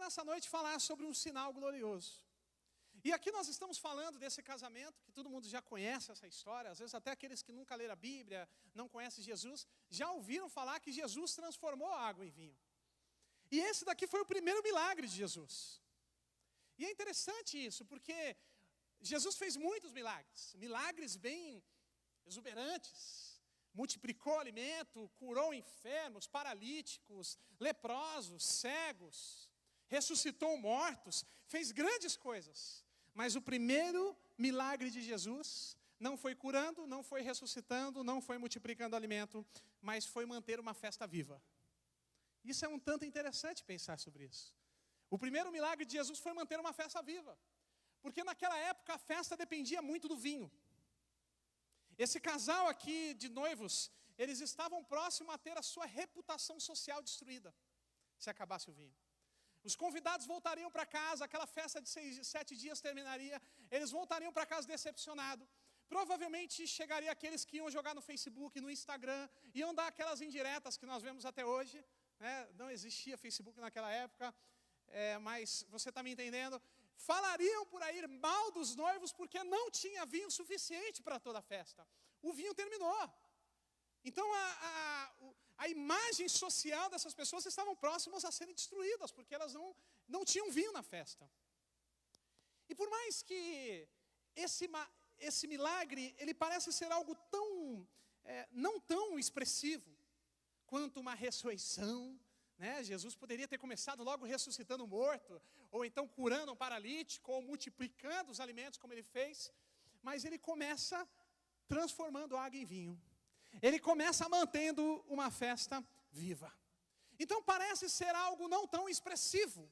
nessa noite falar sobre um sinal glorioso. E aqui nós estamos falando desse casamento, que todo mundo já conhece essa história, às vezes até aqueles que nunca leram a Bíblia, não conhecem Jesus, já ouviram falar que Jesus transformou a água em vinho. E esse daqui foi o primeiro milagre de Jesus. E é interessante isso, porque Jesus fez muitos milagres, milagres bem exuberantes. Multiplicou alimento, curou enfermos, paralíticos, leprosos, cegos, ressuscitou mortos, fez grandes coisas. Mas o primeiro milagre de Jesus não foi curando, não foi ressuscitando, não foi multiplicando alimento, mas foi manter uma festa viva. Isso é um tanto interessante pensar sobre isso. O primeiro milagre de Jesus foi manter uma festa viva. Porque naquela época a festa dependia muito do vinho. Esse casal aqui de noivos, eles estavam próximos a ter a sua reputação social destruída, se acabasse o vinho. Os convidados voltariam para casa, aquela festa de 7 dias terminaria, eles voltariam para casa decepcionados. Provavelmente chegaria aqueles que iam jogar no Facebook, no Instagram, iam dar aquelas indiretas que nós vemos até hoje, né? Não existia Facebook naquela época, mas você está me entendendo. Falariam por aí mal dos noivos porque não tinha vinho suficiente para toda a festa. O vinho terminou. Então a imagem social dessas pessoas estavam próximas a serem destruídas, porque elas não tinham vinho na festa. E por mais que esse milagre, ele parece ser algo tão, não tão expressivo, quanto uma ressurreição, né? Jesus poderia ter começado logo ressuscitando o morto, ou então curando um paralítico, ou multiplicando os alimentos como ele fez, mas ele começa transformando água em vinho. Ele começa mantendo uma festa viva. Então parece ser algo não tão expressivo,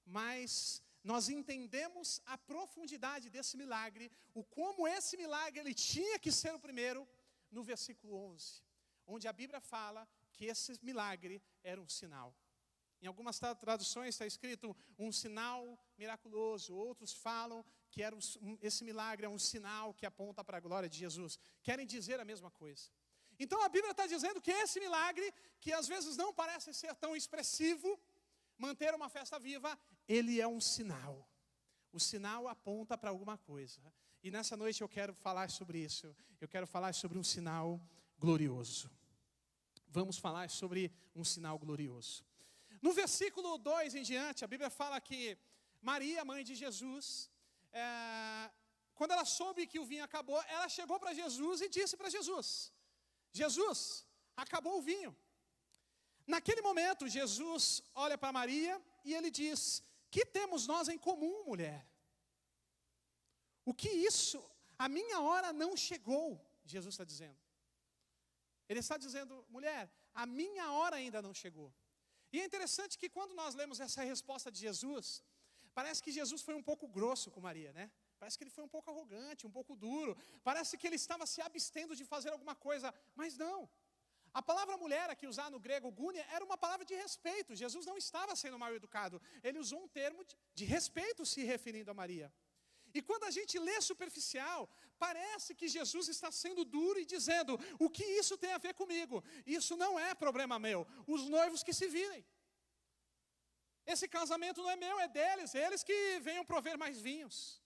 mas nós entendemos a profundidade desse milagre, o como esse milagre ele tinha que ser o primeiro, no versículo 11, onde a Bíblia fala que esse milagre era um sinal. Em algumas traduções está escrito um sinal miraculoso. Outros falam que esse milagre é um sinal que aponta para a glória de Jesus. Querem dizer a mesma coisa. Então a Bíblia está dizendo que esse milagre, que às vezes não parece ser tão expressivo, manter uma festa viva, ele é um sinal. O sinal aponta para alguma coisa. E nessa noite eu quero falar sobre isso. Eu quero falar sobre um sinal glorioso. Vamos falar sobre um sinal glorioso. No versículo 2 em diante, a Bíblia fala que Maria, mãe de Jesus, quando ela soube que o vinho acabou, ela chegou para Jesus e disse para Jesus: Jesus, acabou o vinho. Naquele momento, Jesus olha para Maria e ele diz: que temos nós em comum, mulher? O que isso? A minha hora não chegou, Jesus está dizendo. Ele está dizendo: mulher, a minha hora ainda não chegou. E é interessante que quando nós lemos essa resposta de Jesus, parece que Jesus foi um pouco grosso com Maria, né? Parece que ele foi um pouco arrogante, um pouco duro. Parece que ele estava se abstendo de fazer alguma coisa, mas não. A palavra mulher aqui usada no grego, gúnia, era uma palavra de respeito. Jesus não estava sendo mal educado. Ele usou um termo de respeito se referindo a Maria. E quando a gente lê superficial, parece que Jesus está sendo duro e dizendo: o que isso tem a ver comigo? Isso não é problema meu. Os noivos que se virem. Esse casamento não é meu, é deles. Eles que venham prover mais vinhos.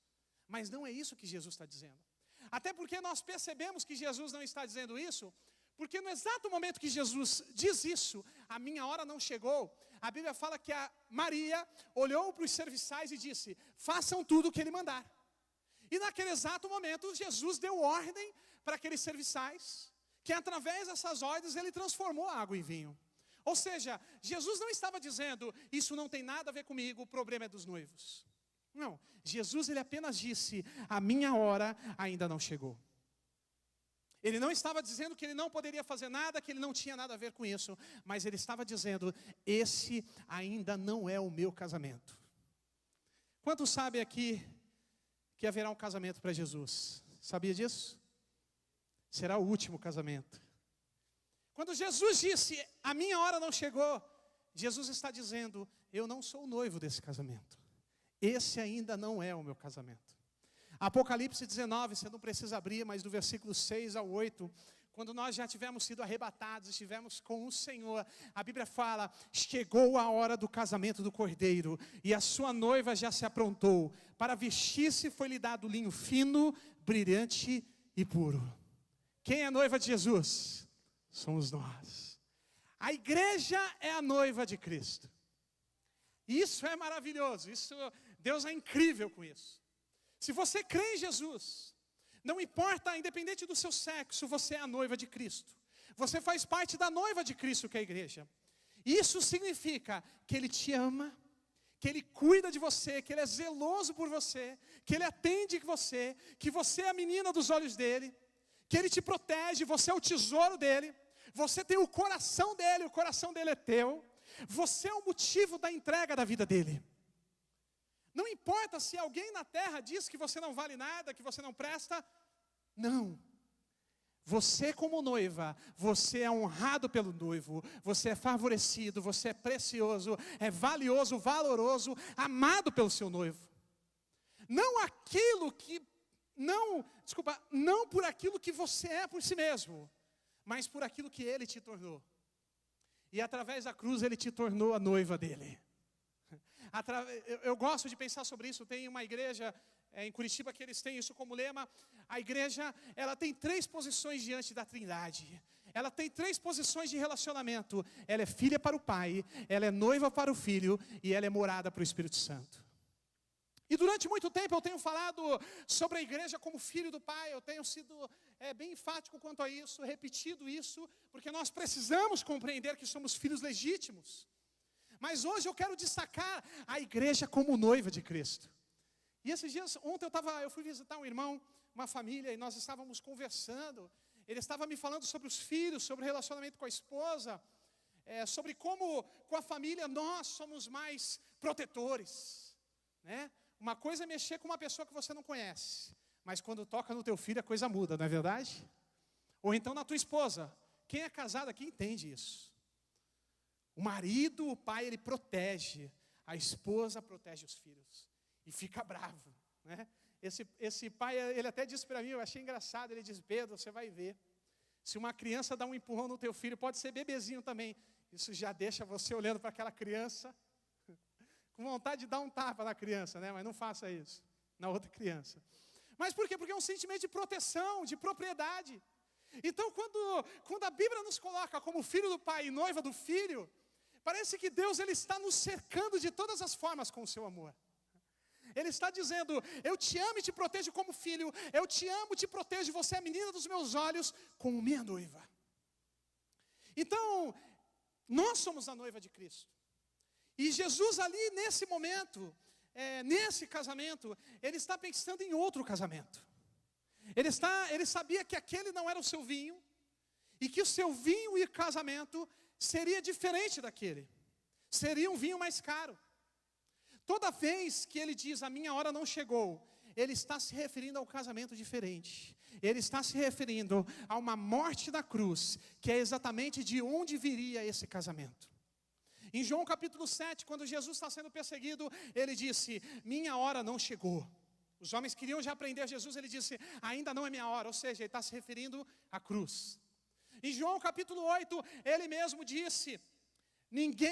Mas não é isso que Jesus está dizendo. Até porque nós percebemos que Jesus não está dizendo isso, porque no exato momento que Jesus diz isso, a minha hora não chegou, a Bíblia fala que a Maria olhou para os serviçais e disse: façam tudo o que ele mandar. E naquele exato momento, Jesus deu ordem para aqueles serviçais, que através dessas ordens ele transformou a água em vinho. Ou seja, Jesus não estava dizendo: isso não tem nada a ver comigo, o problema é dos noivos. Não, Jesus ele apenas disse: a minha hora ainda não chegou. Ele não estava dizendo que ele não poderia fazer nada, que ele não tinha nada a ver com isso, mas ele estava dizendo: esse ainda não é o meu casamento. Quantos sabem aqui que haverá um casamento para Jesus? Sabia disso? Será o último casamento. Quando Jesus disse: a minha hora não chegou, Jesus está dizendo: eu não sou o noivo desse casamento. Esse ainda não é o meu casamento. Apocalipse 19, você não precisa abrir, mas do versículo 6 ao 8, quando nós já tivermos sido arrebatados, estivermos com o Senhor, a Bíblia fala, chegou a hora do casamento do Cordeiro, e a sua noiva já se aprontou. Para vestir-se foi-lhe dado linho fino, brilhante e puro. Quem é a noiva de Jesus? Somos nós. A igreja é a noiva de Cristo. Isso é maravilhoso, Deus é incrível com isso. Se você crê em Jesus, não importa, independente do seu sexo, você é a noiva de Cristo. Você faz parte da noiva de Cristo, que é a igreja. Isso significa que Ele te ama, que Ele cuida de você, que Ele é zeloso por você, que Ele atende você, que você é a menina dos olhos dEle, que Ele te protege, você é o tesouro dEle, você tem o coração dEle, o coração dEle é teu, você é o motivo da entrega da vida dEle. Não importa se alguém na terra diz que você não vale nada, que você não presta. Não. Você como noiva, você é honrado pelo noivo. Você é favorecido, você é precioso, é valioso, valoroso, amado pelo seu noivo. Não por aquilo que você é por si mesmo, mas por aquilo que Ele te tornou. E através da cruz Ele te tornou a noiva dEle. Eu gosto de pensar sobre isso. Tem uma igreja em Curitiba que eles têm isso como lema. A igreja, ela tem 3 posições diante da Trindade. Ela tem 3 posições de relacionamento. Ela é filha para o Pai, ela é noiva para o Filho e ela é morada para o Espírito Santo. E durante muito tempo eu tenho falado sobre a igreja como filho do Pai. Eu tenho sido bem enfático quanto a isso, repetido isso, porque nós precisamos compreender que somos filhos legítimos. Mas hoje eu quero destacar a igreja como noiva de Cristo. E esses dias, ontem eu fui visitar um irmão, uma família, e nós estávamos conversando. Ele estava me falando sobre os filhos, sobre o relacionamento com a esposa, sobre como com a família nós somos mais protetores, né? Uma coisa é mexer com uma pessoa que você não conhece, mas quando toca no teu filho a coisa muda, não é verdade? Ou então na tua esposa. Quem é casado aqui entende isso. O marido, o pai, ele protege. A esposa protege os filhos. E fica bravo, né? Esse pai, ele até disse para mim, eu achei engraçado. Ele diz, Pedro, você vai ver. Se uma criança dá um empurrão no teu filho, pode ser bebezinho também. Isso já deixa você olhando para aquela criança, com vontade de dar um tapa na criança, né? Mas não faça isso na outra criança. Mas por quê? Porque é um sentimento de proteção, de propriedade. Então, quando a Bíblia nos coloca como filho do Pai e noiva do Filho, parece que Deus ele está nos cercando de todas as formas com o seu amor. Ele está dizendo, eu te amo e te protejo como filho, eu te amo e te protejo, você é a menina dos meus olhos, como minha noiva. Então, nós somos a noiva de Cristo. E Jesus ali nesse momento, nesse casamento, ele está pensando em outro casamento. Ele sabia que aquele não era o seu vinho, e que o seu vinho e casamento seria diferente daquele. Seria um vinho mais caro. Toda vez que ele diz, a minha hora não chegou, ele está se referindo a um casamento diferente. Ele está se referindo a uma morte na cruz, que é exatamente de onde viria esse casamento. Em João capítulo 7, quando Jesus está sendo perseguido, ele disse, minha hora não chegou. Os homens queriam já prender Jesus, ele disse, ainda não é minha hora. Ou seja, ele está se referindo à cruz. Em João capítulo 8, ele mesmo disse,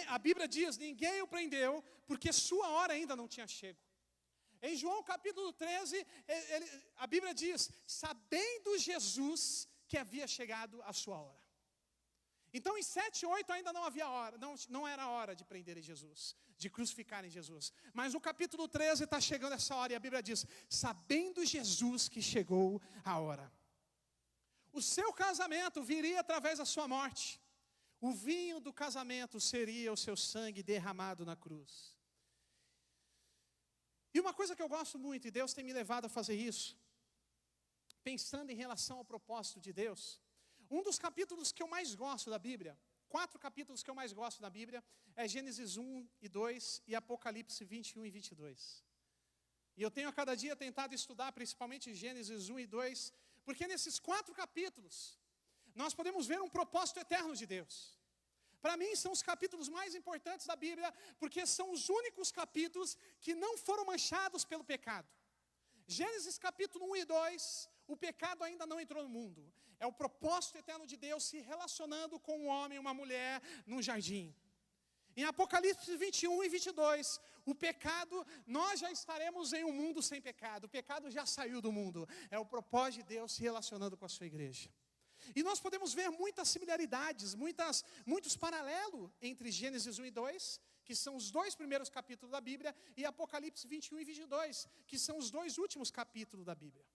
a Bíblia diz, ninguém o prendeu, porque sua hora ainda não tinha chego. Em João capítulo 13, a Bíblia diz, sabendo Jesus que havia chegado a sua hora. Então em 7 e 8 ainda não havia hora, não era hora de prenderem Jesus, de crucificarem Jesus. Mas no capítulo 13 está chegando essa hora e a Bíblia diz, sabendo Jesus que chegou a hora. O seu casamento viria através da sua morte. O vinho do casamento seria o seu sangue derramado na cruz. E uma coisa que eu gosto muito, e Deus tem me levado a fazer isso, pensando em relação ao propósito de Deus, um dos capítulos que eu mais gosto da Bíblia, 4 capítulos que eu mais gosto da Bíblia, é Gênesis 1 e 2 e Apocalipse 21 e 22. E eu tenho a cada dia tentado estudar, principalmente Gênesis 1 e 2, porque nesses 4 capítulos, nós podemos ver um propósito eterno de Deus. Para mim, são os capítulos mais importantes da Bíblia, porque são os únicos capítulos que não foram manchados pelo pecado. Gênesis capítulo 1 e 2, o pecado ainda não entrou no mundo. É o propósito eterno de Deus se relacionando com um homem e uma mulher num jardim. Em Apocalipse 21 e 22, o pecado, nós já estaremos em um mundo sem pecado. O pecado já saiu do mundo. É o propósito de Deus se relacionando com a sua igreja. E nós podemos ver muitas similaridades, muitos paralelos entre Gênesis 1 e 2, que são os 2 primeiros capítulos da Bíblia, e Apocalipse 21 e 22, que são os 2 últimos capítulos da Bíblia.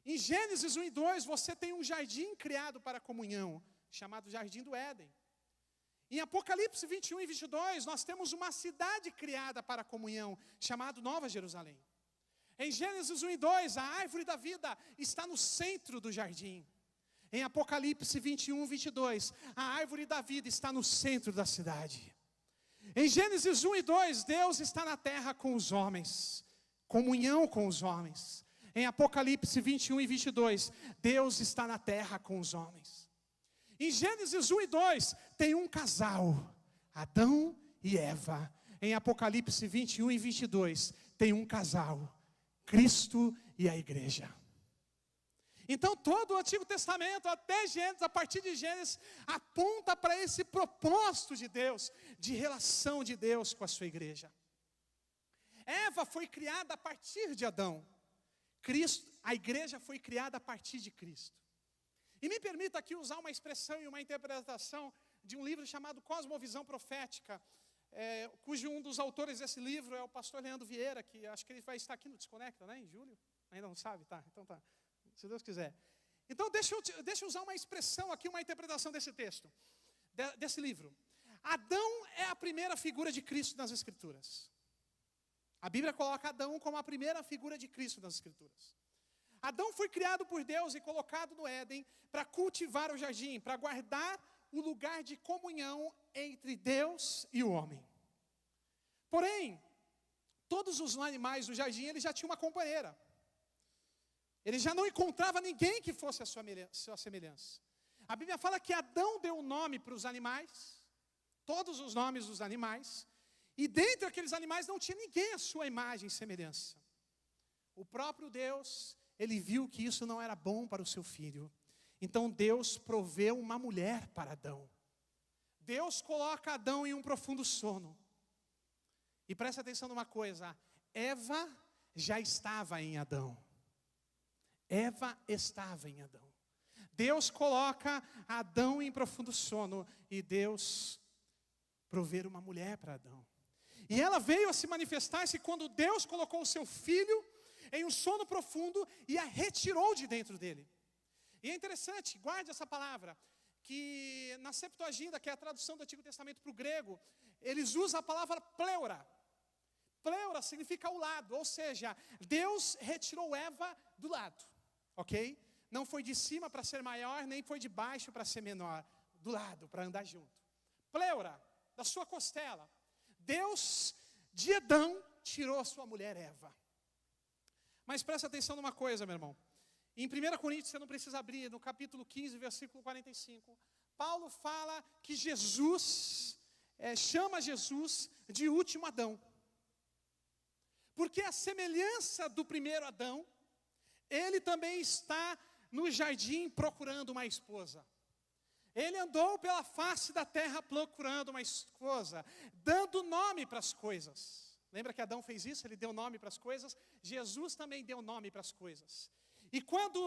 Em Gênesis 1 e 2, você tem um jardim criado para a comunhão, chamado Jardim do Éden. Em Apocalipse 21 e 22, nós temos uma cidade criada para a comunhão, chamada Nova Jerusalém. Em Gênesis 1 e 2, a árvore da vida está no centro do jardim. Em Apocalipse 21 e 22, a árvore da vida está no centro da cidade. Em Gênesis 1 e 2, Deus está na terra com os homens, comunhão com os homens. Em Apocalipse 21 e 22, Deus está na terra com os homens. Em Gênesis 1 e 2, tem um casal, Adão e Eva. Em Apocalipse 21 e 22, tem um casal, Cristo e a igreja. Então todo o Antigo Testamento, até Gênesis, a partir de Gênesis, aponta para esse propósito de Deus, de relação de Deus com a sua igreja. Eva foi criada a partir de Adão. A igreja foi criada a partir de Cristo. E me permita aqui usar uma expressão e uma interpretação de um livro chamado Cosmovisão Profética, cujo um dos autores desse livro é o pastor Leandro Vieira, que acho que ele vai estar aqui no Desconecta, né, em julho? Ainda não sabe? Tá, então tá, se Deus quiser. Então deixa eu usar uma expressão aqui, uma interpretação desse texto, desse livro. Adão é a primeira figura de Cristo nas Escrituras. A Bíblia coloca Adão como a primeira figura de Cristo nas Escrituras. Adão foi criado por Deus e colocado no Éden para cultivar o jardim, para guardar o lugar de comunhão entre Deus e o homem. Porém, todos os animais do jardim, ele já tinha uma companheira. Ele já não encontrava ninguém que fosse a sua semelhança. A Bíblia fala que Adão deu o nome para os animais, todos os nomes dos animais, e dentre aqueles animais não tinha ninguém a sua imagem e semelhança. O próprio Deus, ele viu que isso não era bom para o seu filho. Então Deus proveu uma mulher para Adão. Deus coloca Adão em um profundo sono. E presta atenção numa coisa, Eva já estava em Adão. Eva estava em Adão. Deus coloca Adão em profundo sono e Deus proveu uma mulher para Adão. E ela veio a se manifestar-se quando Deus colocou o seu filho em um sono profundo e a retirou de dentro dele. E é interessante, guarde essa palavra, que na Septuaginta, que é a tradução do Antigo Testamento para o grego, eles usam a palavra pleura. Pleura significa ao lado, ou seja, Deus retirou Eva do lado, ok? Não foi de cima para ser maior, nem foi de baixo para ser menor, do lado, para andar junto. Pleura, da sua costela. Deus de Adão tirou a sua mulher Eva. Mas presta atenção numa coisa, meu irmão. Em 1 Coríntios, você não precisa abrir, no capítulo 15, versículo 45, Paulo fala que Jesus, chama Jesus de último Adão. Porque a semelhança do primeiro Adão, ele também está no jardim procurando uma esposa. Ele andou pela face da terra procurando uma esposa, dando nome para as coisas. Lembra que Adão fez isso? Ele deu nome para as coisas. Jesus também deu nome para as coisas. E quando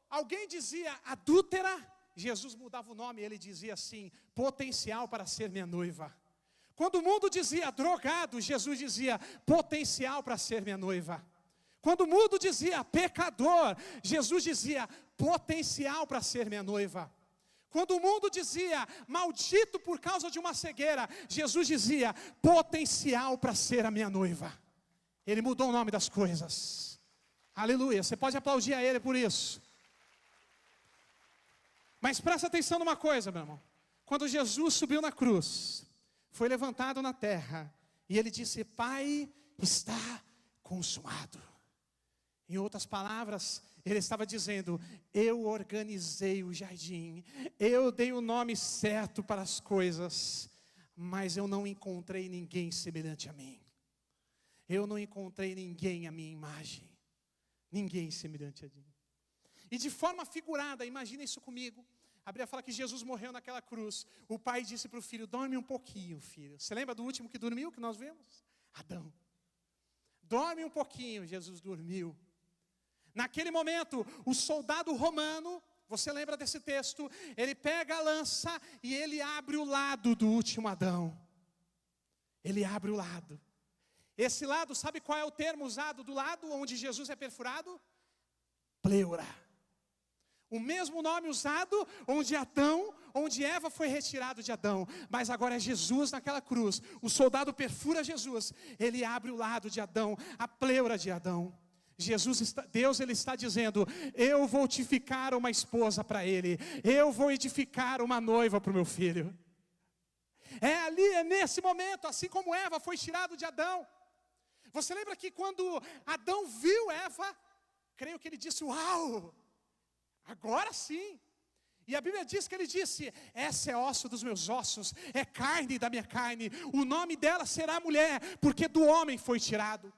alguém dizia adúltera, Jesus mudava o nome e ele dizia assim, potencial para ser minha noiva. Quando o mundo dizia drogado, Jesus dizia potencial para ser minha noiva. Quando o mundo dizia pecador, Jesus dizia potencial para ser minha noiva. Quando o mundo dizia maldito por causa de uma cegueira, Jesus dizia potencial para ser a minha noiva. Ele mudou o nome das coisas. Aleluia, você pode aplaudir a Ele por isso. Mas presta atenção numa coisa, meu irmão. Quando Jesus subiu na cruz, foi levantado na terra, e Ele disse, Pai, está consumado. Em outras palavras, Ele estava dizendo, eu organizei o jardim, eu dei o nome certo para as coisas, mas eu não encontrei ninguém semelhante a mim. Eu não encontrei ninguém à minha imagem. Ninguém semelhante a mim. E de forma figurada, imagina isso comigo. A Bíblia fala que Jesus morreu naquela cruz. O pai disse para o filho, dorme um pouquinho, filho. Você lembra do último que dormiu, que nós vimos? Adão. Dorme um pouquinho, Jesus dormiu. Naquele momento, o soldado romano, você lembra desse texto? Ele pega a lança e ele abre o lado do último Adão. Ele abre o lado. Esse lado, sabe qual é o termo usado do lado onde Jesus é perfurado? Pleura. O mesmo nome usado onde Eva foi retirado de Adão. Mas agora é Jesus naquela cruz. O soldado perfura Jesus. Ele abre o lado de Adão, a pleura de Adão. Deus ele está dizendo, eu vou te ficar uma esposa para ele. Eu vou edificar uma noiva para o meu filho. É nesse momento, assim como Eva foi tirado de Adão. Você lembra que quando Adão viu Eva, creio que ele disse, uau! Agora sim. E a Bíblia diz que ele disse, essa é osso dos meus ossos, é carne da minha carne. O nome dela será mulher, porque do homem foi tirado.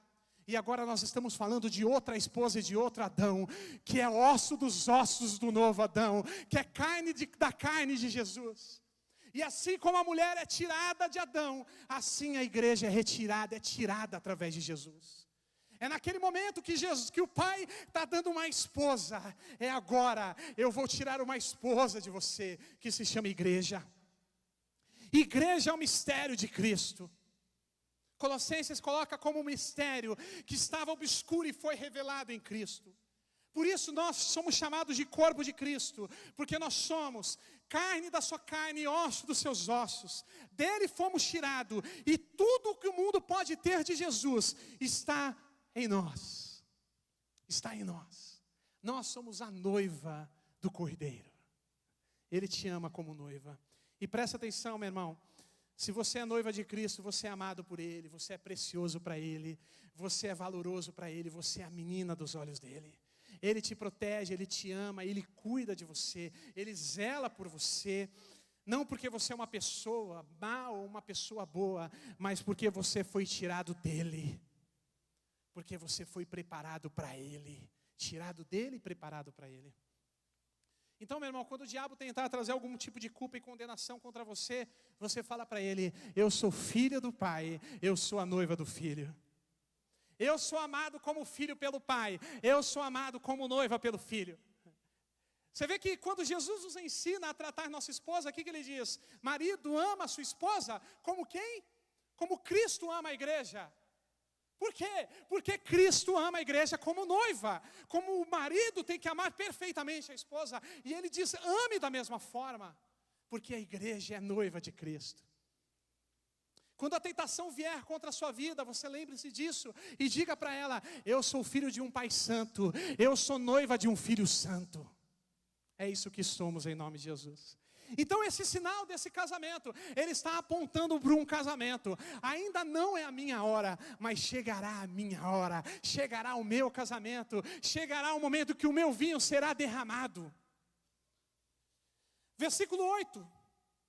E agora nós estamos falando de outra esposa e de outro Adão, que é osso dos ossos do novo Adão, que é carne da carne de Jesus. E assim como a mulher é tirada de Adão, assim a igreja é tirada através de Jesus. É naquele momento que o pai está dando uma esposa. É agora, eu vou tirar uma esposa de você, que se chama igreja. Igreja é um mistério de Cristo. Colossenses coloca como um mistério que estava obscuro e foi revelado em Cristo. Por isso nós somos chamados de corpo de Cristo, porque nós somos carne da sua carne e osso dos seus ossos. Dele fomos tirados, e tudo o que o mundo pode ter de Jesus está em nós. Está em nós. Nós somos a noiva do Cordeiro. Ele te ama como noiva. E presta atenção, meu irmão. Se você é noiva de Cristo, você é amado por Ele, você é precioso para Ele, você é valoroso para Ele, você é a menina dos olhos dEle. Ele te protege, Ele te ama, Ele cuida de você, Ele zela por você. Não porque você é uma pessoa má ou uma pessoa boa, mas porque você foi tirado dEle. Porque você foi preparado para Ele, tirado dEle e preparado para Ele. Então, meu irmão, quando o diabo tentar trazer algum tipo de culpa e condenação contra você, você fala para ele, eu sou filho do Pai, eu sou a noiva do Filho. Eu sou amado como filho pelo Pai, eu sou amado como noiva pelo Filho. Você vê que quando Jesus nos ensina a tratar nossa esposa, o que ele diz? Marido, ama a sua esposa como quem? Como Cristo ama a igreja. Por quê? Porque Cristo ama a igreja como noiva. Como o marido tem que amar perfeitamente a esposa. E ele diz, ame da mesma forma. Porque a igreja é noiva de Cristo. Quando a tentação vier contra a sua vida, você lembre-se disso. E diga para ela, eu sou filho de um Pai Santo. Eu sou noiva de um Filho Santo. É isso que somos em nome de Jesus. Então esse sinal desse casamento, ele está apontando para um casamento. Ainda não é a minha hora, mas chegará a minha hora. Chegará o meu casamento. Chegará o momento que o meu vinho será derramado. Versículo 8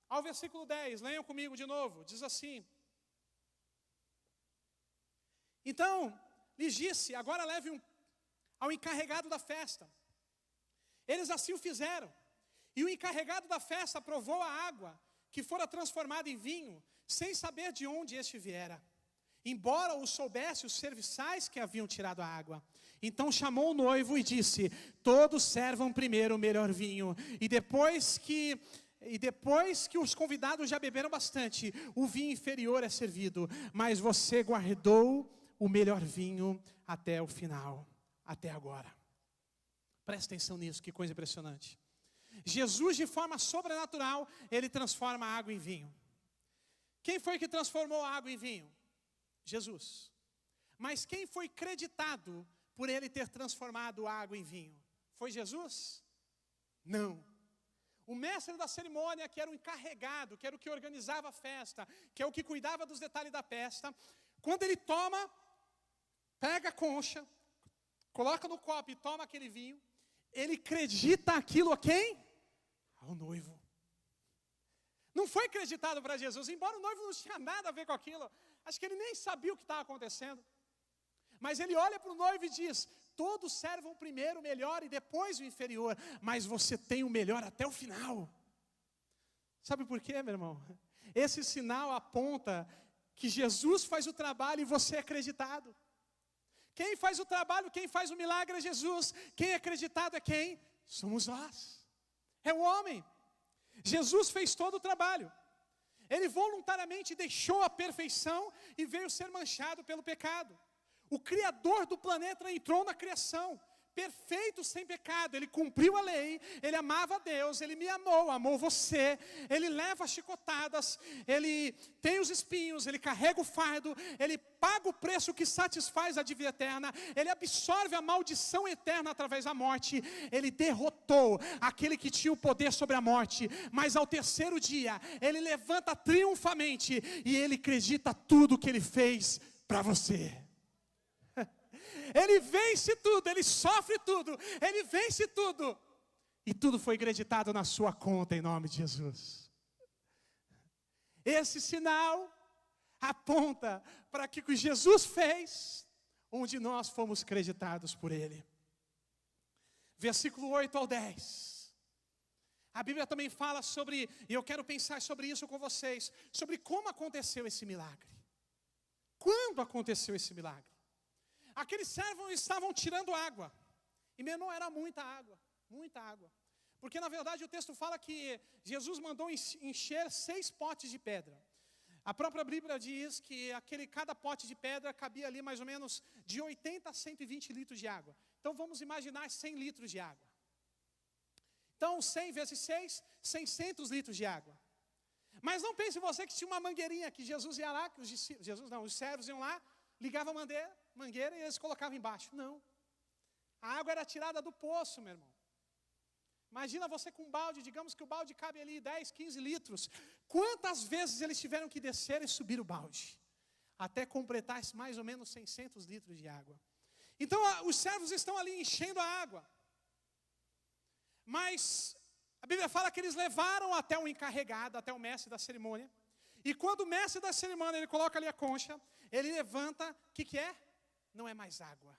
ao versículo 10, leiam comigo de novo, diz assim. Então, lhes disse, agora leve ao encarregado da festa. Eles assim o fizeram. E o encarregado da festa provou a água, que fora transformada em vinho, sem saber de onde este viera. Embora o soubesse os serviçais que haviam tirado a água. Então chamou o noivo e disse, todos servam primeiro o melhor vinho. E depois que os convidados já beberam bastante, o vinho inferior é servido. Mas você guardou o melhor vinho até o final, até agora. Presta atenção nisso, que coisa impressionante. Jesus, de forma sobrenatural, ele transforma a água em vinho. Quem foi que transformou a água em vinho? Jesus. Mas quem foi creditado por ele ter transformado a água em vinho? Foi Jesus? Não. O mestre da cerimônia, que era o encarregado, que era o que organizava a festa, que é o que cuidava dos detalhes da festa, quando ele toma, pega a concha, coloca no copo e toma aquele vinho, ele acredita aquilo a quem? Ao noivo. Não foi acreditado para Jesus, embora o noivo não tinha nada a ver com aquilo. Acho que ele nem sabia o que estava acontecendo. Mas ele olha para o noivo e diz, todos servam primeiro o melhor e depois o inferior, mas você tem o melhor até o final. Sabe por quê, meu irmão? Esse sinal aponta que Jesus faz o trabalho e você é acreditado. Quem faz o trabalho, quem faz o milagre é Jesus. Quem é acreditado é quem? Somos nós. É o homem. Jesus fez todo o trabalho. Ele voluntariamente deixou a perfeição e veio ser manchado pelo pecado. O Criador do planeta entrou na criação, perfeito, sem pecado. Ele cumpriu a lei, ele amava a Deus, ele me amou, amou você. Ele leva as chicotadas, ele tem os espinhos, ele carrega o fardo, ele paga o preço que satisfaz a dívida eterna, ele absorve a maldição eterna através da morte. Ele derrotou aquele que tinha o poder sobre a morte, mas ao terceiro dia, ele levanta triunfamente e ele acredita tudo que ele fez para você. Ele vence tudo, ele sofre tudo, ele vence tudo. E tudo foi acreditado na sua conta em nome de Jesus. Esse sinal aponta para que o que Jesus fez, onde nós fomos creditados por ele. Versículo 8 ao 10. A Bíblia também fala sobre, e eu quero pensar sobre isso com vocês, sobre como aconteceu esse milagre. Quando aconteceu esse milagre? Aqueles servos estavam tirando água, e não era muita água, porque na verdade o texto fala que Jesus mandou encher 6 potes de pedra. A própria Bíblia diz que cada pote de pedra cabia ali mais ou menos de 80 a 120 litros de água. Então vamos imaginar 100 litros de água. Então 100 vezes 6, 600 litros de água. Mas não pense você que tinha uma mangueirinha, que Jesus ia lá, que os servos iam lá, ligavam a mangueira e eles colocavam embaixo. Não. A água era tirada do poço, meu irmão. Imagina você com um balde, digamos que o balde cabe ali 10, 15 litros. Quantas vezes eles tiveram que descer e subir o balde? Até completar mais ou menos 600 litros de água. Então os servos estão ali enchendo a água. Mas a Bíblia fala que eles levaram até o encarregado, até o mestre da cerimônia. E quando o mestre da cerimônia, ele coloca ali a concha, ele levanta, o que é? Não é mais água,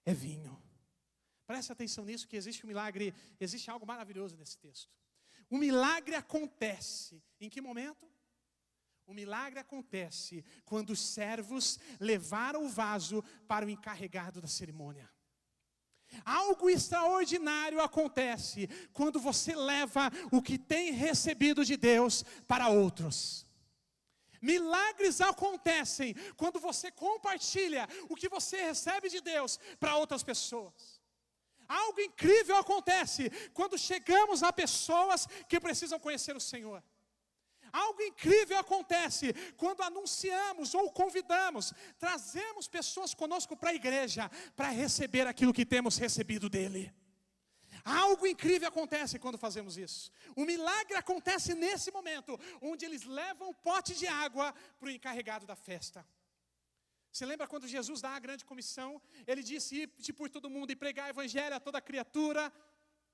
é vinho. Preste atenção nisso, que existe um milagre, existe algo maravilhoso nesse texto. O milagre acontece, em que momento? O milagre acontece quando os servos levaram o vaso para o encarregado da cerimônia. Algo extraordinário acontece quando você leva o que tem recebido de Deus para outros. Milagres acontecem quando você compartilha o que você recebe de Deus para outras pessoas. Algo incrível acontece quando chegamos a pessoas que precisam conhecer o Senhor. Algo incrível acontece quando anunciamos ou convidamos, trazemos pessoas conosco para a igreja para receber aquilo que temos recebido dele. Algo incrível acontece quando fazemos isso. O milagre acontece nesse momento, onde eles levam um pote de água para o encarregado da festa. Você lembra quando Jesus dá a grande comissão? Ele disse, ide por todo mundo e pregar o evangelho a toda criatura,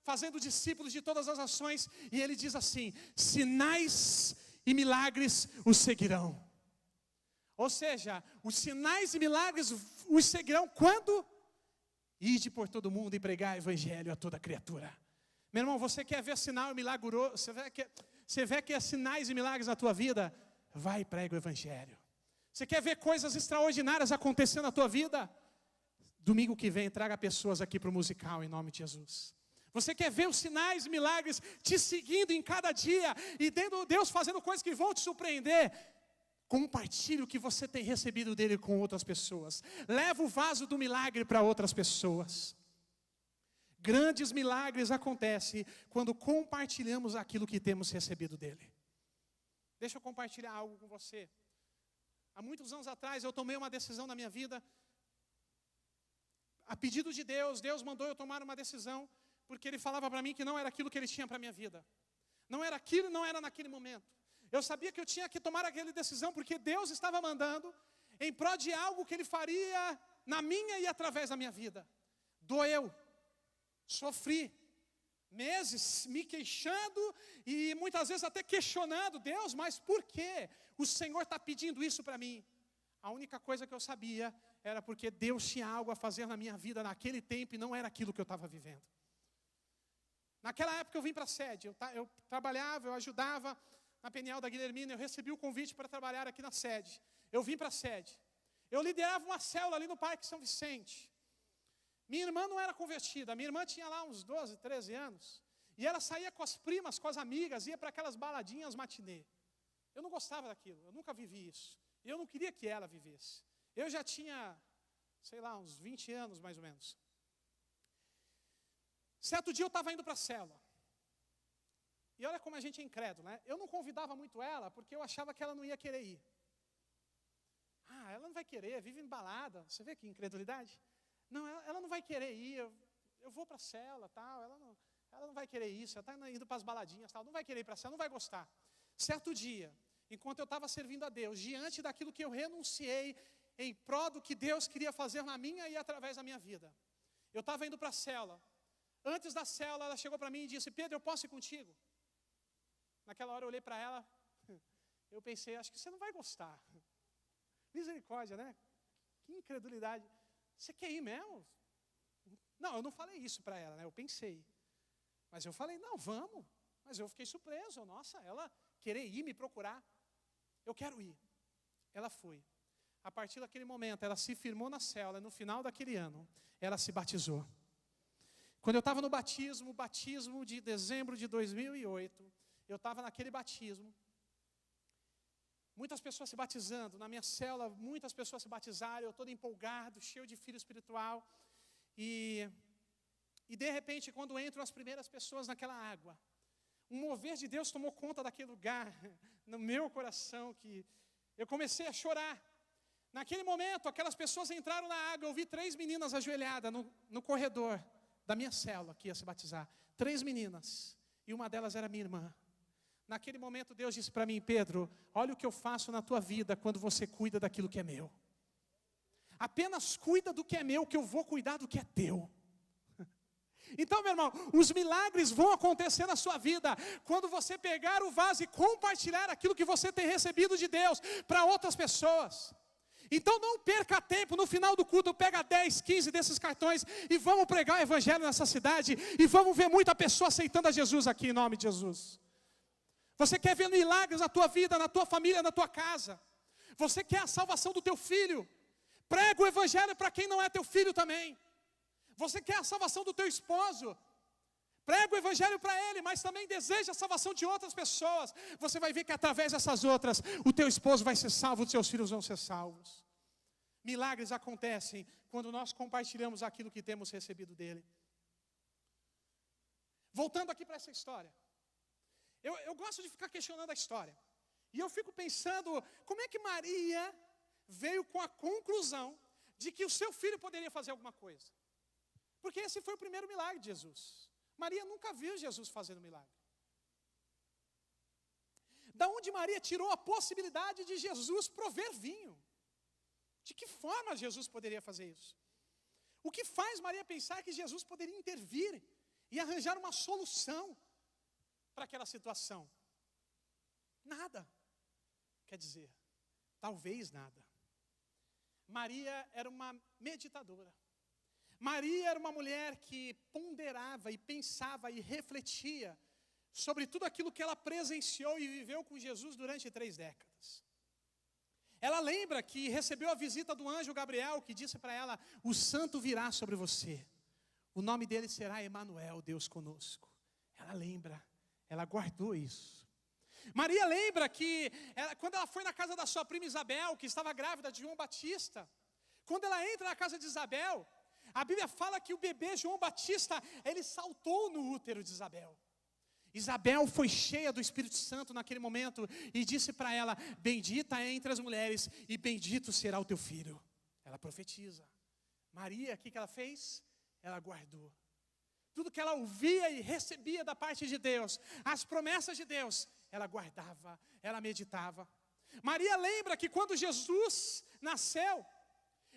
fazendo discípulos de todas as nações. E ele diz assim, sinais e milagres os seguirão. Ou seja, os sinais e milagres os seguirão quando? Ide por todo mundo e pregar o evangelho a toda criatura. Meu irmão, você quer ver sinal e milagre? Você vê que é sinais e milagres na tua vida? Vai e prega o evangelho. Você quer ver coisas extraordinárias acontecendo na tua vida? Domingo que vem, traga pessoas aqui para o musical, em nome de Jesus. Você quer ver os sinais e milagres te seguindo em cada dia e Deus fazendo coisas que vão te surpreender? Compartilhe o que você tem recebido dele com outras pessoas. Leva o vaso do milagre para outras pessoas. Grandes milagres acontecem quando compartilhamos aquilo que temos recebido dele. Deixa eu compartilhar algo com você. Há muitos anos atrás eu tomei uma decisão na minha vida. A pedido de Deus, Deus mandou eu tomar uma decisão, porque Ele falava para mim que não era aquilo que Ele tinha para a minha vida. Não era aquilo, não era naquele momento. Eu sabia que eu tinha que tomar aquela decisão, porque Deus estava mandando em prol de algo que Ele faria na minha e através da minha vida. Doeu, sofri, meses me queixando e muitas vezes até questionando, Deus, mas por que o Senhor está pedindo isso para mim? A única coisa que eu sabia era porque Deus tinha algo a fazer na minha vida naquele tempo e não era aquilo que eu estava vivendo. Naquela época eu vim para a sede, eu trabalhava, eu ajudava na Peniel da Guilhermina, eu recebi o convite para trabalhar aqui na sede. Eu vim para a sede. Eu liderava uma célula ali no Parque São Vicente. Minha irmã não era convertida, minha irmã tinha lá uns 12, 13 anos. E ela saía com as primas, com as amigas, ia para aquelas baladinhas matinê. Eu não gostava daquilo, eu nunca vivi isso. E eu não queria que ela vivesse. Eu já tinha, sei lá, uns 20 anos mais ou menos. Certo dia eu estava indo para a célula. E olha como a gente é incrédulo, né? Eu não convidava muito ela, porque eu achava que ela não ia querer ir. Ah, ela não vai querer, vive em balada. Você vê que incredulidade? Não, ela não vai querer ir, eu vou para a célula, tal, ela não vai querer isso, ela está indo para as baladinhas, tal, não vai querer ir para a célula, não vai gostar. Certo dia, enquanto eu estava servindo a Deus, diante daquilo que eu renunciei em prol do que Deus queria fazer na minha e através da minha vida. Eu estava indo para a célula. Antes da célula, ela chegou para mim e disse, Pedro, eu posso ir contigo? Naquela hora eu olhei para ela, eu pensei, acho que você não vai gostar. Misericórdia, né? Que incredulidade. Você quer ir mesmo? Não, eu não falei isso para ela, né? Eu pensei. Mas eu falei, não, vamos. Mas eu fiquei surpreso. Nossa, ela querer ir me procurar. Eu quero ir. Ela foi. A partir daquele momento, ela se firmou na célula. No final daquele ano, ela se batizou. Quando eu estava no batismo de dezembro de 2008, eu estava naquele batismo. Muitas pessoas se batizando, na minha célula, muitas pessoas se batizaram, eu todo empolgado, cheio de filho espiritual. E de repente, quando entram as primeiras pessoas naquela água, um mover de Deus tomou conta daquele lugar, no meu coração, que eu comecei a chorar. Naquele momento, aquelas pessoas entraram na água, eu vi 3 meninas ajoelhadas no corredor da minha célula, que ia se batizar. 3 meninas, e uma delas era minha irmã. Naquele momento Deus disse para mim, Pedro, olha o que eu faço na tua vida quando você cuida daquilo que é meu. Apenas cuida do que é meu, que eu vou cuidar do que é teu. Então, meu irmão, os milagres vão acontecer na sua vida quando você pegar o vaso e compartilhar aquilo que você tem recebido de Deus para outras pessoas. Então não perca tempo, no final do culto pega 10, 15 desses cartões e vamos pregar o evangelho nessa cidade e vamos ver muita pessoa aceitando a Jesus aqui em nome de Jesus. Você quer ver milagres na tua vida, na tua família, na tua casa. Você quer a salvação do teu filho. Prega o evangelho para quem não é teu filho também. Você quer a salvação do teu esposo. Prega o evangelho para ele, mas também deseja a salvação de outras pessoas. Você vai ver que através dessas outras, o teu esposo vai ser salvo, os teus filhos vão ser salvos. Milagres acontecem quando nós compartilhamos aquilo que temos recebido dele. Voltando aqui para essa história. Eu gosto de ficar questionando a história. E eu fico pensando, como é que Maria veio com a conclusão de que o seu filho poderia fazer alguma coisa? Porque esse foi o primeiro milagre de Jesus. Maria nunca viu Jesus fazendo milagre. Da onde Maria tirou a possibilidade de Jesus prover vinho? De que forma Jesus poderia fazer isso? O que faz Maria pensar que Jesus poderia intervir e arranjar uma solução para aquela situação? Nada. Quer dizer, talvez nada. Maria era uma meditadora. Maria era uma mulher que ponderava e pensava e refletia sobre tudo aquilo que ela presenciou e viveu com Jesus durante 3 décadas. Ela lembra que recebeu a visita do anjo Gabriel, que disse para ela, o santo virá sobre você. O nome dele será Emanuel, Deus conosco. Ela lembra. Ela guardou isso. Maria lembra que quando ela foi na casa da sua prima Isabel, que estava grávida de João Batista, quando ela entra na casa de Isabel, a Bíblia fala que o bebê João Batista, ele saltou no útero de Isabel. Isabel foi cheia do Espírito Santo naquele momento e disse para ela, bendita é entre as mulheres e bendito será o teu filho. Ela profetiza. Maria, o que ela fez? Ela guardou. Tudo que ela ouvia e recebia da parte de Deus, as promessas de Deus, ela guardava, ela meditava. Maria lembra que quando Jesus nasceu,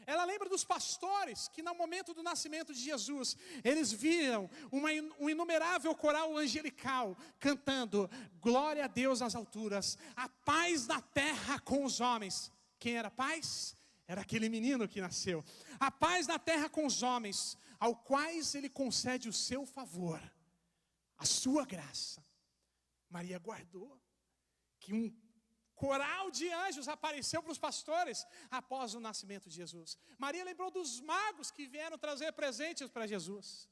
ela lembra dos pastores que no momento do nascimento de Jesus, eles viram um inumerável coral angelical cantando, glória a Deus nas alturas, a paz na terra com os homens. Quem era paz? Era aquele menino que nasceu. A paz na terra com os homens, ao quais ele concede o seu favor, a sua graça. Maria guardou que um coral de anjos apareceu para os pastores após o nascimento de Jesus. Maria lembrou dos magos que vieram trazer presentes para Jesus.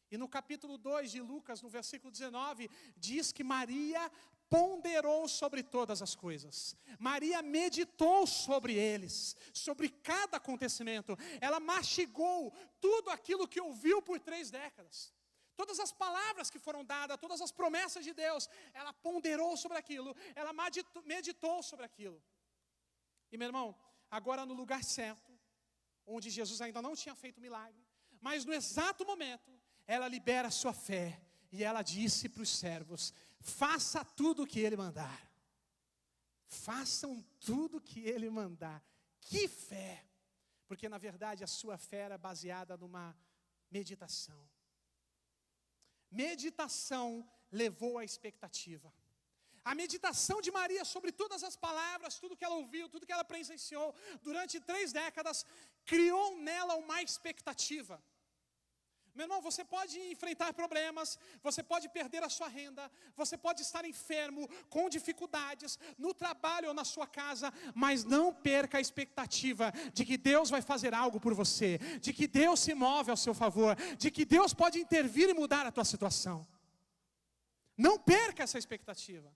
E no capítulo 2 de Lucas, no versículo 19, diz que Maria ponderou sobre todas as coisas. Maria meditou sobre eles, sobre cada acontecimento. Ela mastigou tudo aquilo que ouviu por 3 décadas. Todas as palavras que foram dadas, todas as promessas de Deus, ela ponderou sobre aquilo, ela meditou sobre aquilo. E meu irmão, agora no lugar certo, onde Jesus ainda não tinha feito milagre, mas no exato momento, ela libera a sua fé. E ela disse para os servos: faça tudo o que ele mandar. Façam tudo o que ele mandar. Que fé! Porque na verdade a sua fé era baseada numa meditação. Meditação levou à expectativa. A meditação de Maria sobre todas as palavras, tudo que ela ouviu, tudo que ela presenciou durante 3 décadas, criou nela uma expectativa. Meu irmão, você pode enfrentar problemas, você pode perder a sua renda, você pode estar enfermo, com dificuldades, no trabalho ou na sua casa, mas não perca a expectativa de que Deus vai fazer algo por você, de que Deus se move ao seu favor, de que Deus pode intervir e mudar a tua situação. Não perca essa expectativa.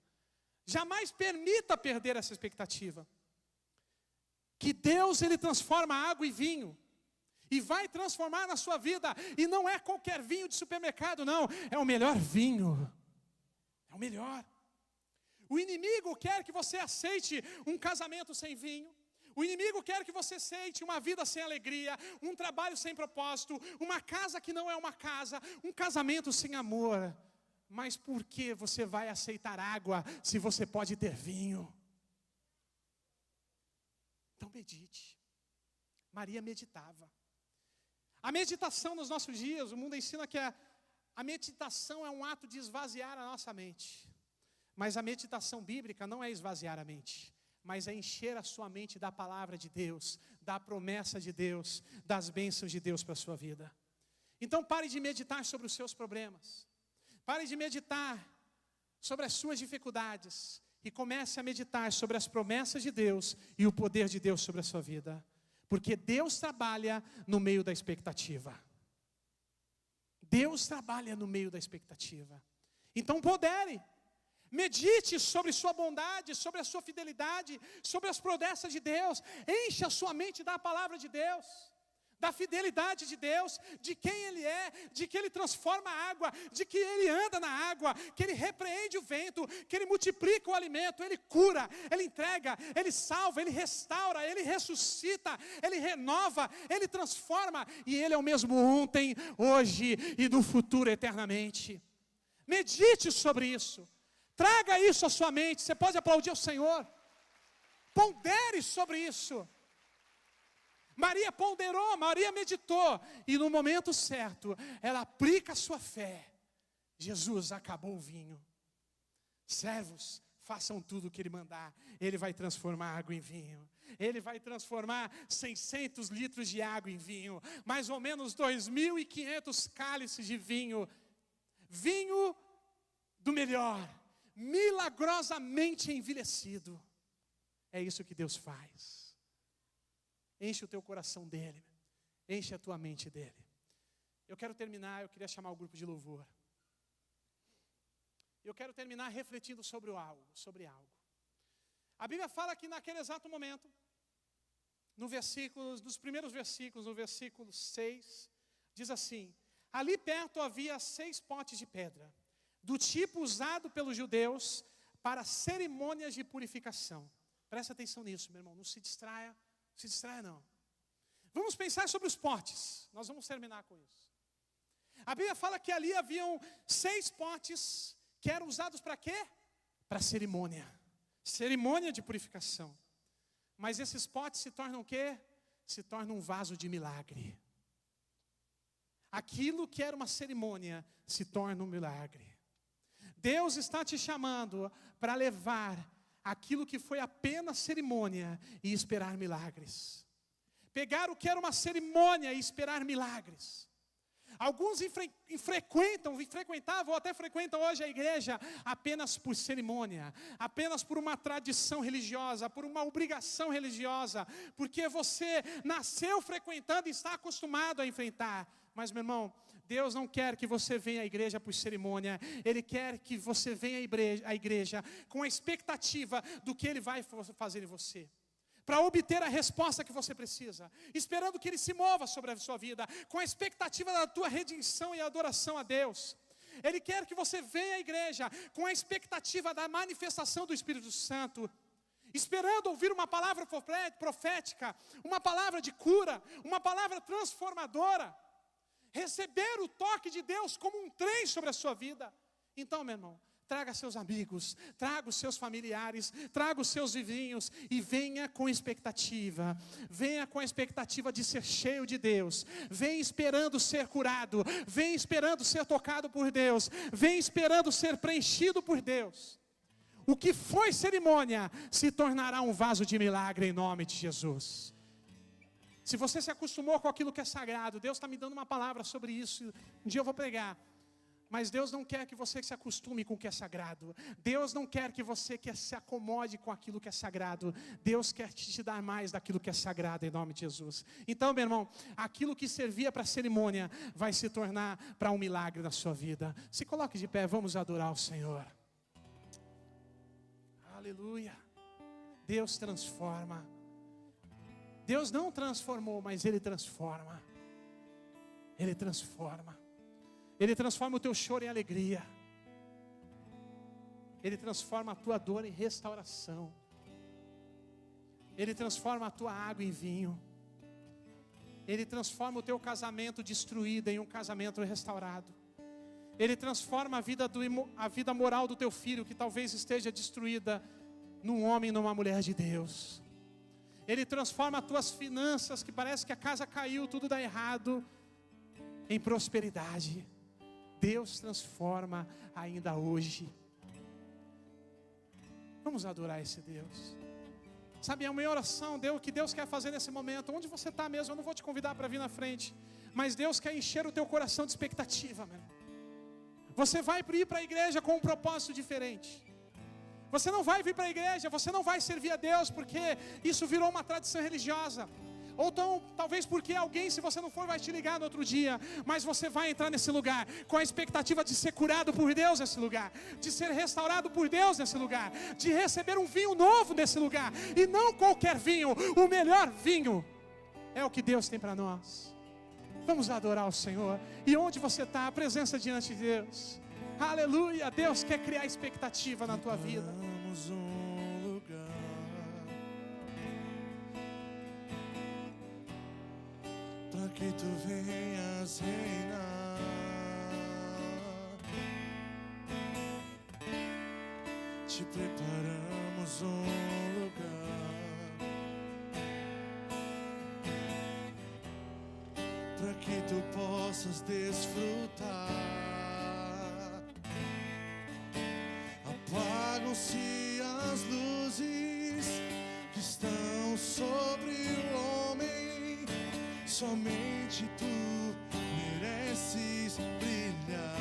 Jamais permita perder essa expectativa. Que Deus, Ele transforma água em vinho. E vai transformar na sua vida. E não é qualquer vinho de supermercado, não. É o melhor vinho. É o melhor. O inimigo quer que você aceite um casamento sem vinho. O inimigo quer que você aceite uma vida sem alegria, um trabalho sem propósito, uma casa que não é uma casa, um casamento sem amor. Mas por que você vai aceitar água se você pode ter vinho? Então medite. Maria meditava. A meditação nos nossos dias, o mundo ensina que a meditação é um ato de esvaziar a nossa mente. Mas a meditação bíblica não é esvaziar a mente, mas é encher a sua mente da palavra de Deus, da promessa de Deus, das bênçãos de Deus para a sua vida. Então pare de meditar sobre os seus problemas. Pare de meditar sobre as suas dificuldades e comece a meditar sobre as promessas de Deus e o poder de Deus sobre a sua vida. Porque Deus trabalha no meio da expectativa. Deus trabalha no meio da expectativa. Então pondere. Medite sobre sua bondade, sobre a sua fidelidade, sobre as promessas de Deus. Enche a sua mente da palavra de Deus, da fidelidade de Deus, de quem Ele é, de que Ele transforma a água, de que Ele anda na água, que Ele repreende o vento, que Ele multiplica o alimento, Ele cura, Ele entrega, Ele salva, Ele restaura, Ele ressuscita, Ele renova, Ele transforma, e Ele é o mesmo ontem, hoje e no futuro eternamente. Medite sobre isso, traga isso à sua mente. Você pode aplaudir o Senhor, pondere sobre isso. Maria ponderou, Maria meditou, e no momento certo, ela aplica a sua fé. Jesus acabou o vinho. Servos, façam tudo o que Ele mandar. Ele vai transformar água em vinho. Ele vai transformar 600 litros de água em vinho. Mais ou menos 2.500 cálices de vinho. Vinho do melhor, milagrosamente envelhecido. É isso que Deus faz. Enche o teu coração dele. Enche a tua mente dele. Eu quero terminar, eu queria chamar o grupo de louvor. Eu quero terminar refletindo sobre algo. A Bíblia fala que naquele exato momento, nos primeiros versículos, no versículo 6, diz assim: ali perto havia 6 potes de pedra, do tipo usado pelos judeus para cerimônias de purificação. Presta atenção nisso, meu irmão, não se distraia não. Vamos pensar sobre os potes. Nós vamos terminar com isso. A Bíblia fala que ali haviam 6 potes que eram usados para quê? Para cerimônia. Cerimônia de purificação. Mas esses potes se tornam o quê? Se tornam um vaso de milagre. Aquilo que era uma cerimônia se torna um milagre. Deus está te chamando para levar aquilo que foi apenas cerimônia e esperar milagres. Pegar o que era uma cerimônia e esperar milagres. Alguns frequentavam ou até frequentam hoje a igreja apenas por cerimônia, apenas por uma tradição religiosa, por uma obrigação religiosa, porque você nasceu frequentando e está acostumado a enfrentar. Mas, meu irmão, Deus não quer que você venha à igreja por cerimônia. Ele quer que você venha à igreja com a expectativa do que Ele vai fazer em você, para obter a resposta que você precisa, esperando que Ele se mova sobre a sua vida, com a expectativa da tua redenção e adoração a Deus. Ele quer que você venha à igreja com a expectativa da manifestação do Espírito Santo, esperando ouvir uma palavra profética, uma palavra de cura, uma palavra transformadora, receber o toque de Deus como um trem sobre a sua vida. Então, meu irmão, traga seus amigos, traga os seus familiares, traga os seus vizinhos e venha com expectativa. Venha com a expectativa de ser cheio de Deus. Venha esperando ser curado. Venha esperando ser tocado por Deus. Venha esperando ser preenchido por Deus. O que foi cerimônia se tornará um vaso de milagre em nome de Jesus. Se você se acostumou com aquilo que é sagrado, Deus está me dando uma palavra sobre isso. Um dia eu vou pregar. Mas Deus não quer que você se acostume com o que é sagrado. Deus não quer que você se acomode com aquilo que é sagrado. Deus quer te dar mais daquilo que é sagrado em nome de Jesus. Então, meu irmão, aquilo que servia para cerimônia vai se tornar para um milagre na sua vida. Se coloque de pé, vamos adorar o Senhor. Aleluia. Deus transforma. Deus não transformou, mas Ele transforma. Ele transforma. Ele transforma o teu choro em alegria. Ele transforma a tua dor em restauração. Ele transforma a tua água em vinho. Ele transforma o teu casamento destruído em um casamento restaurado. Ele transforma a vida moral do teu filho, que talvez esteja destruída, num homem e numa mulher de Deus. Ele transforma as tuas finanças, que parece que a casa caiu, tudo dá errado, em prosperidade. Deus transforma ainda hoje. Vamos adorar esse Deus. Sabe, é uma oração, Deus, que Deus quer fazer nesse momento. Onde você está mesmo, eu não vou te convidar para vir na frente. Mas Deus quer encher o teu coração de expectativa, meu. Você vai ir para a igreja com um propósito diferente. Você não vai vir para a igreja, você não vai servir a Deus porque isso virou uma tradição religiosa. Ou então, talvez porque alguém, se você não for, vai te ligar no outro dia. Mas você vai entrar nesse lugar com a expectativa de ser curado por Deus nesse lugar, de ser restaurado por Deus nesse lugar, de receber um vinho novo nesse lugar. E não qualquer vinho, o melhor vinho é o que Deus tem para nós. Vamos adorar o Senhor. E onde você está, a presença diante de Deus. Aleluia, Deus quer criar expectativa na tua vida. Vamos um lugar para que tu venhas reinar. Te preparamos um lugar para que tu possas desfrutar. Apagam-se as luzes que estão sobre o homem. Somente tu mereces brilhar.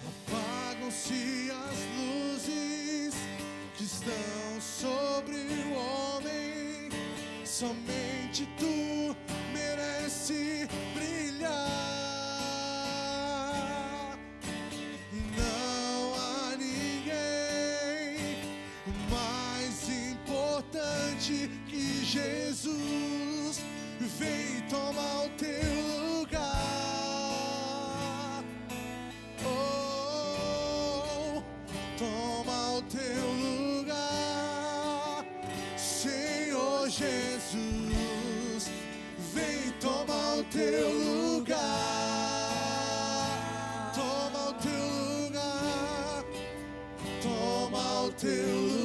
Apagam-se as luzes que estão sobre o homem. Somente tu mereces brilhar. Que Jesus vem tomar o teu lugar. Oh, toma o teu lugar, Senhor Jesus, vem tomar o teu lugar. Toma o teu lugar, toma o teu lugar.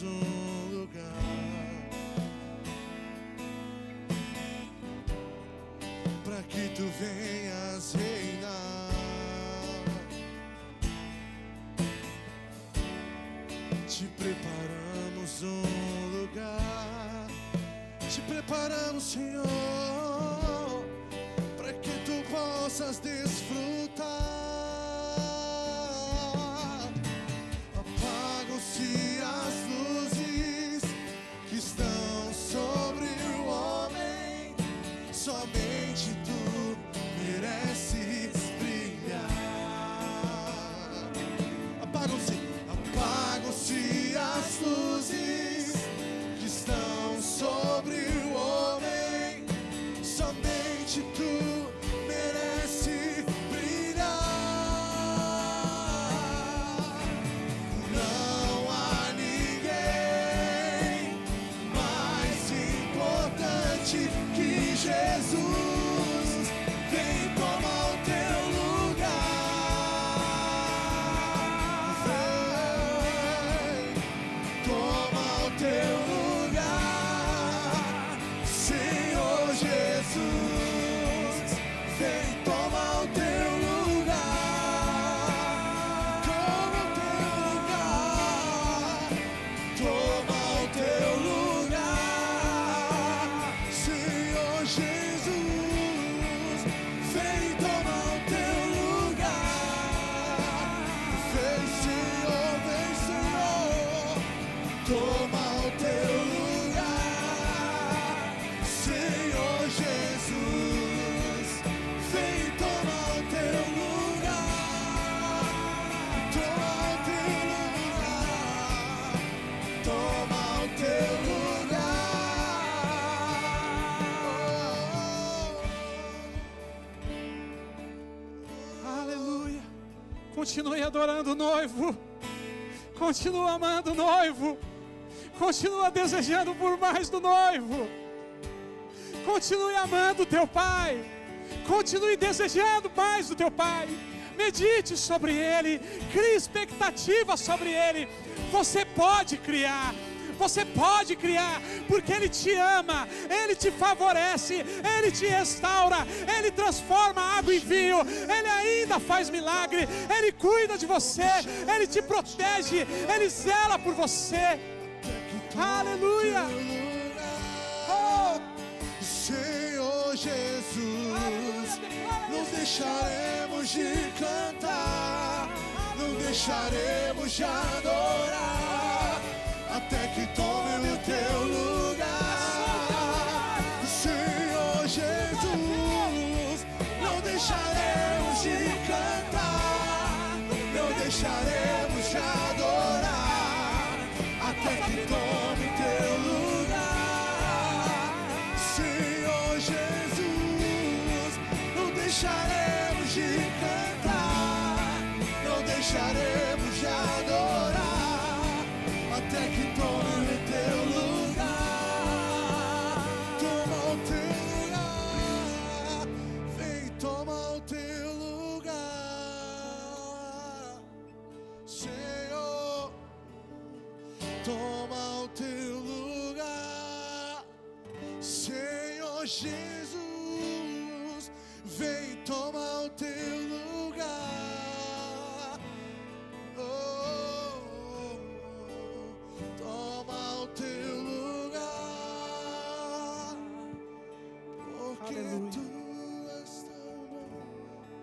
Um lugar para que tu venhas reinar. te preparamos um lugar, te preparamos, Senhor, para que tu possas desfrutar. Apagam-se as luzes que estão sobre o homem, somente tu mereces brilhar. Apagam-se as luzes que estão sobre o homem, somente tu merece brilhar. Não há ninguém mais importante que Jesus. Vem tomar o teu lugar. Vem tomar o teu lugar, Senhor Jesus. Vem tomar o teu lugar. Toma o teu lugar. Toma o teu lugar, Senhor Jesus. Vem tomar o teu lugar. Vem, Senhor, vem, Senhor. Toma o teu lugar, Senhor Jesus. Vem tomar o teu lugar. Toma o teu lugar. Toma o teu lugar. Aleluia. Continue adorando o noivo. Continua amando o noivo. Continua desejando por mais do noivo. Continue amando o teu pai. Continue desejando mais do teu pai. Medite sobre ele. Crie expectativa sobre ele. Você pode criar. Você pode criar, porque Ele te ama, Ele te favorece, Ele te restaura, Ele transforma água em vinho, Ele ainda faz milagre, Ele cuida de você, Ele te protege, Ele zela por você. Aleluia! Oh, Senhor Jesus, não deixaremos de cantar, não deixaremos de adorar, até que tome o teu lugar. Senhor Jesus, não deixaremos de cantar, não deixaremos de adorar, até que tome o teu lugar. Senhor Jesus, não deixaremos de cantar, não deixaremos de adorar, até que tome o teu lugar. Toma o teu lugar. Vem tomar o teu lugar, Senhor. Toma o teu lugar, Senhor Jesus. Vem tomar o teu lugar. Toma o teu lugar, porque Aleluia. tu és tão bom,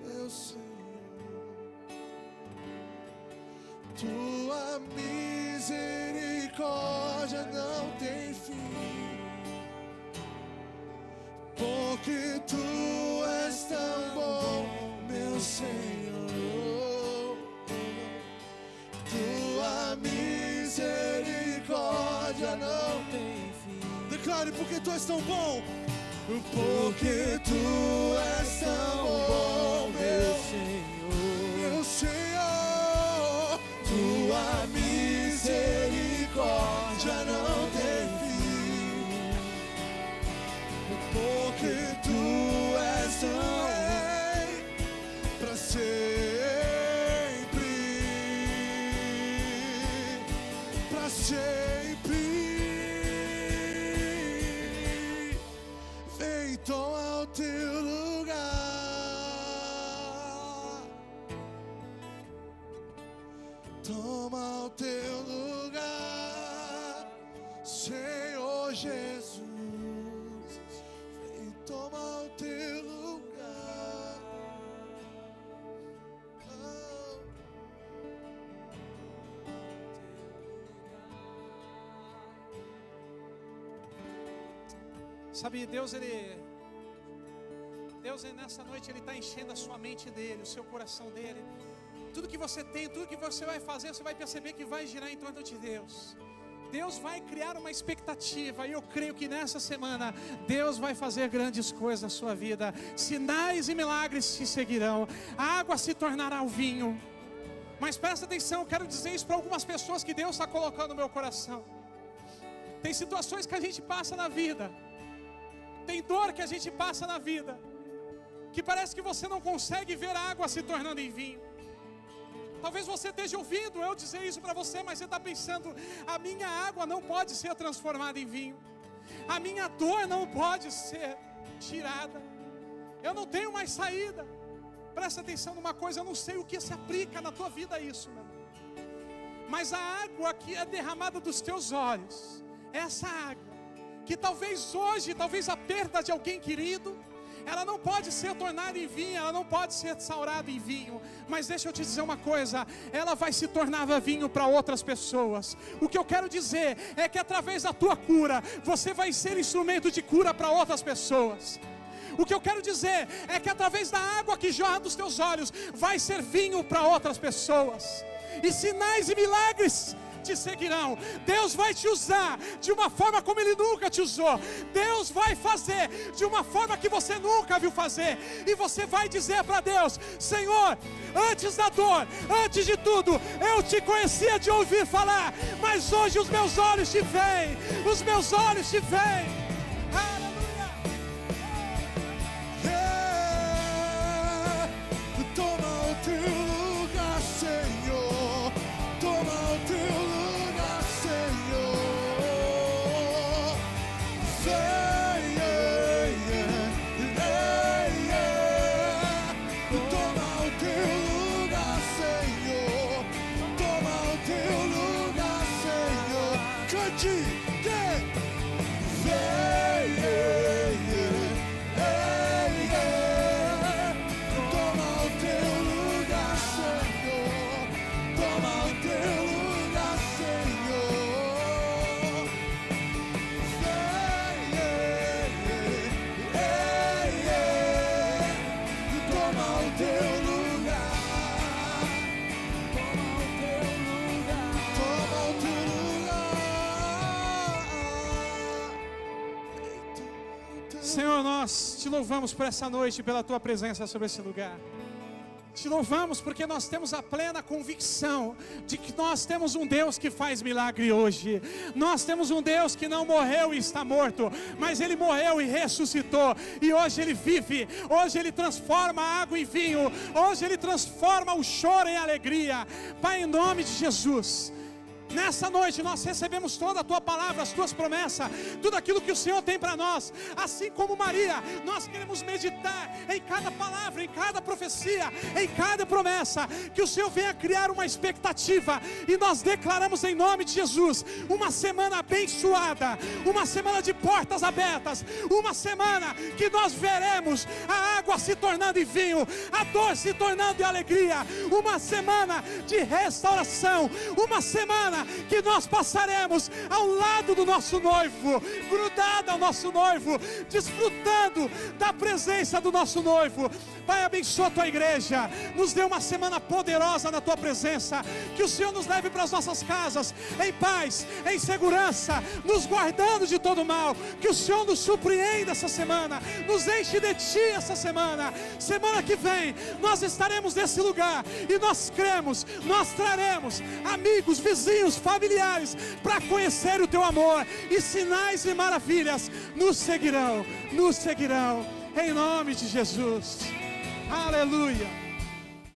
meu Senhor. Tua misericórdia não tem fim, porque tu és tão bom, meu Senhor. Tua misericórdia não tem fim. Declare, porque tu és tão bom. Porque tu és tão bom, meu Senhor. Tua misericórdia não tem fim, porque tu és tão rei pra sempre, pra sempre. Vem tomar o teu lugar. toma o teu lugar, Senhor Jesus, vem tomar o teu lugar. Oh. Sabe, Deus nessa noite, Ele está enchendo a sua mente dEle, o seu coração dEle. Tudo que você tem, tudo que você vai fazer, você vai perceber que vai girar em torno de Deus. Deus vai criar uma expectativa, e eu creio que nessa semana Deus vai fazer grandes coisas na sua vida. Sinais e milagres te seguirão, a água se tornará o vinho. Mas presta atenção, eu quero dizer isso para algumas pessoas que Deus está colocando no meu coração. Tem situações que a gente passa na vida, tem dor que a gente passa na vida, que parece que você não consegue ver a água se tornando em vinho. Talvez você esteja ouvindo eu dizer isso para você, mas você está pensando: a minha água não pode ser transformada em vinho, a minha dor não pode ser tirada, eu não tenho mais saída. Presta atenção numa coisa, eu não sei o que se aplica na tua vida isso, meu irmão, mas a água que é derramada dos teus olhos, essa água que talvez hoje, talvez a perda de alguém querido, ela não pode ser tornada em vinho, ela não pode ser saurada em vinho. Mas deixa eu te dizer uma coisa, ela vai se tornar vinho para outras pessoas. O que eu quero dizer é que através da tua cura, você vai ser instrumento de cura para outras pessoas. O que eu quero dizer é que através da água que jorra dos teus olhos, vai ser vinho para outras pessoas. E sinais e milagres te seguirão. Deus vai te usar de uma forma como Ele nunca te usou. Deus vai fazer de uma forma que você nunca viu fazer. E você vai dizer para Deus: Senhor, antes da dor, antes de tudo, eu te conhecia de ouvir falar, mas hoje os meus olhos te veem, os meus olhos te veem. Aleluia. Yeah. Toma o teu lugar, Senhor. Toma o teu lugar. Senhor, nós te louvamos por essa noite, pela tua presença sobre esse lugar. Te louvamos porque nós temos a plena convicção de que nós temos um Deus que faz milagre hoje. Nós temos um Deus que não morreu e está morto, mas Ele morreu e ressuscitou. E hoje Ele vive, hoje Ele transforma a água em vinho, hoje Ele transforma o choro em alegria. Pai, em nome de Jesus, nessa noite nós recebemos toda a Tua palavra, as Tuas promessas, tudo aquilo que o Senhor tem para nós. Assim como Maria, nós queremos meditar em cada palavra, em cada profecia, em cada promessa, que o Senhor venha criar uma expectativa. E nós declaramos em nome de Jesus uma semana abençoada, uma semana de portas abertas, uma semana que nós veremos a água se tornando em vinho, a dor se tornando em alegria, uma semana de restauração, uma semana que nós passaremos ao lado do nosso noivo, grudado ao nosso noivo, desfrutando da presença do nosso noivo. Pai, abençoa a Tua igreja, nos dê uma semana poderosa na Tua presença, que o Senhor nos leve para as nossas casas em paz, em segurança, nos guardando de todo mal, que o Senhor nos surpreenda essa semana, nos enche de Ti essa semana. Semana que vem nós estaremos nesse lugar e nós cremos, nós traremos amigos, vizinhos, familiares para conhecer o Teu amor, e sinais e maravilhas nos seguirão, em nome de Jesus. Aleluia.